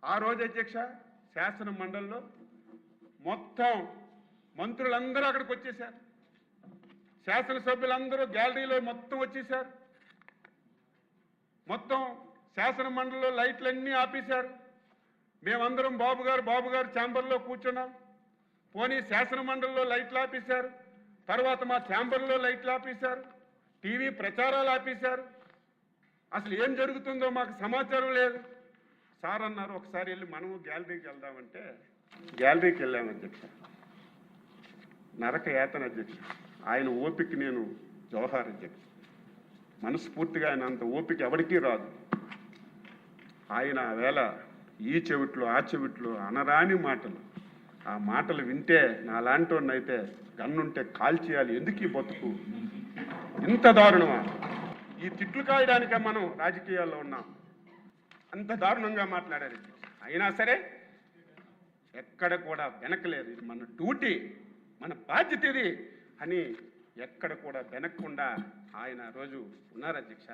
ఆ రోజు అధ్యక్ష శాసన మండలిలో మొత్తం మంత్రులందరూ అక్కడికి వచ్చేశారు, శాసనసభ్యులందరూ గ్యాలరీలో మొత్తం వచ్చేశారు, మొత్తం శాసన మండలిలో లైట్లన్నీ ఆపేశారు. మేమందరం బాబు గారు ఛాంబర్లో కూర్చున్నాం. పోనీ శాసన మండలిలో లైట్లు ఆపేశారు, తర్వాత మా ఛాంబర్లో లైట్లు ఆపేశారు, టీవీ ప్రచారాలు ఆపేశారు. అసలు ఏం జరుగుతుందో మాకు సమాచారం లేదు. సార్ అన్నారు ఒకసారి వెళ్ళి మనము గ్యాలరీకి వెళ్దామంటే గ్యాలరీకి వెళ్ళాము అధ్యక్ష. నరక యాతన అధ్యక్ష. ఆయన ఓపిక నేను జోహార్ అధ్యక్ష. మనస్ఫూర్తిగా ఆయన అంత ఓపిక ఎవరికీ రాదు. ఆయన వేళ ఈ చెవిట్లో ఆ చెవిట్లో అనరాని మాటలు, ఆ మాటలు వింటే నాలాంటి అయితే గన్నుంటే కాల్చేయాలి, ఎందుకు ఈ బతుకు, ఇంత దారుణమా, ఈ తిట్లు కాయడానికే మనం రాజకీయాల్లో ఉన్నాం. అంత దారుణంగా మాట్లాడారు. అయినా సరే ఎక్కడ కూడా వెనకలేదు. ఇది మన డ్యూటీ, మన బాధ్యత ఇది అని ఎక్కడ కూడా వెనక్కుండా ఆయన రోజు ఉన్నారు అధ్యక్ష.